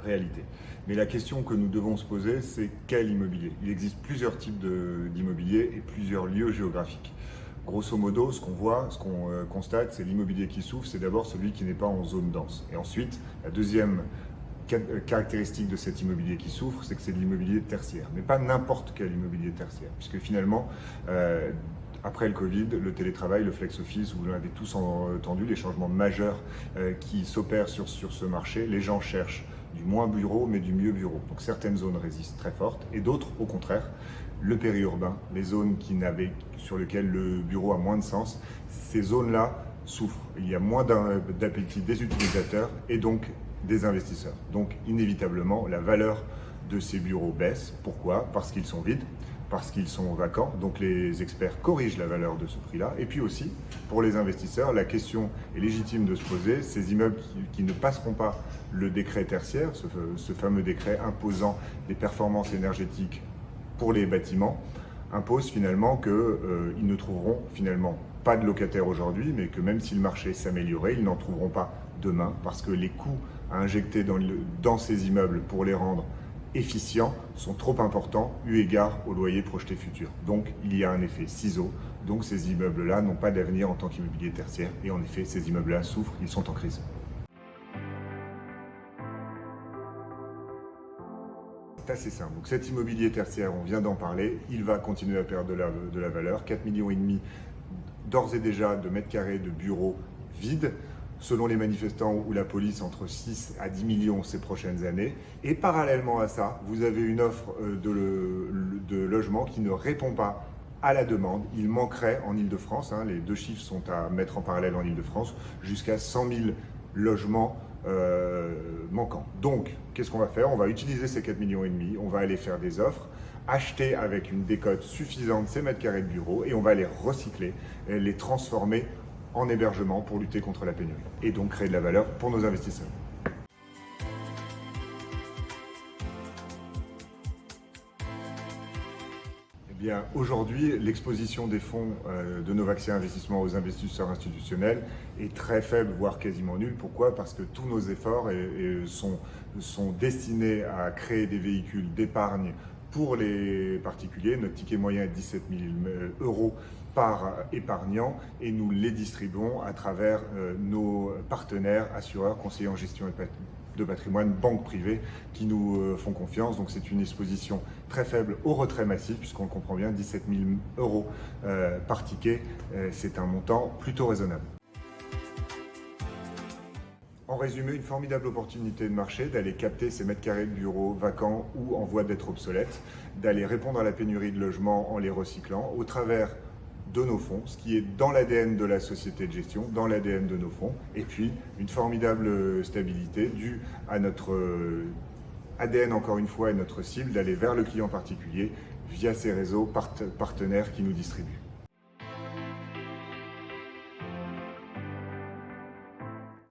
réalité. Mais la question que nous devons se poser, c'est quel immobilier? Il existe plusieurs types d'immobilier et plusieurs lieux géographiques. Grosso modo, ce qu'on voit, ce qu'on constate, c'est l'immobilier qui souffre, c'est d'abord celui qui n'est pas en zone dense. Et ensuite, la deuxième caractéristique de cet immobilier qui souffre, c'est que c'est de l'immobilier tertiaire. Mais pas n'importe quel immobilier tertiaire, puisque finalement, après le Covid, le télétravail, le flex-office, vous l'avez tous entendu, les changements majeurs qui s'opèrent sur ce marché, les gens cherchent du moins bureau, mais du mieux bureau. Donc certaines zones résistent très fortes, et d'autres, au contraire, le périurbain, les zones sur lesquelles le bureau a moins de sens, ces zones-là souffrent. Il y a moins d'appétit des utilisateurs et donc des investisseurs. Donc inévitablement, la valeur de ces bureaux baisse. Pourquoi? Parce qu'ils sont vides, parce qu'ils sont vacants. Donc les experts corrigent la valeur de ce prix-là. Et puis aussi, pour les investisseurs, la question est légitime de se poser. Ces immeubles qui ne passeront pas le décret tertiaire, ce fameux décret imposant des performances énergétiques pour les bâtiments, impose finalement qu'ils ne trouveront finalement pas de locataires aujourd'hui, mais que même si le marché s'améliorait, ils n'en trouveront pas demain, parce que les coûts à injecter dans ces immeubles pour les rendre efficients sont trop importants eu égard au loyer projeté futur. Donc il y a un effet ciseau, donc ces immeubles-là n'ont pas d'avenir en tant qu'immobilier tertiaire, et en effet ces immeubles-là souffrent, ils sont en crise. C'est assez simple. Donc cet immobilier tertiaire, on vient d'en parler, il va continuer à perdre de la valeur. 4,5 millions d'ores et déjà de mètres carrés de bureaux vides, selon les manifestants ou la police, entre 6 à 10 millions ces prochaines années. Et parallèlement à ça, vous avez une offre de logement qui ne répond pas à la demande. Il manquerait en Ile-de-France, les deux chiffres sont à mettre en parallèle en Ile-de-France, jusqu'à 100 000 logements manquants. Donc, qu'est-ce qu'on va faire? On va utiliser ces 4,5 millions, on va aller faire des offres, acheter avec une décote suffisante ces mètres carrés de bureaux et on va les recycler, les transformer en hébergement pour lutter contre la pénurie et donc créer de la valeur pour nos investisseurs. Eh bien, aujourd'hui, l'exposition des fonds de Novaxia Investissement aux investisseurs institutionnels est très faible, voire quasiment nulle. Pourquoi? Parce que tous nos efforts sont destinés à créer des véhicules d'épargne pour les particuliers. Notre ticket moyen est 17 000 € par épargnant et nous les distribuons à travers nos partenaires, assureurs, conseillers en gestion de patrimoine, banques privées qui nous font confiance. Donc c'est une exposition très faible au retrait massif, puisqu'on le comprend bien, 17 000 € par ticket, c'est un montant plutôt raisonnable. En résumé, une formidable opportunité de marché d'aller capter ces mètres carrés de bureaux vacants ou en voie d'être obsolètes, d'aller répondre à la pénurie de logements en les recyclant au travers de nos fonds, ce qui est dans l'ADN de la société de gestion, dans l'ADN de nos fonds, et puis une formidable stabilité due à notre ADN encore une fois et notre cible d'aller vers le client particulier via ces réseaux partenaires qui nous distribuent.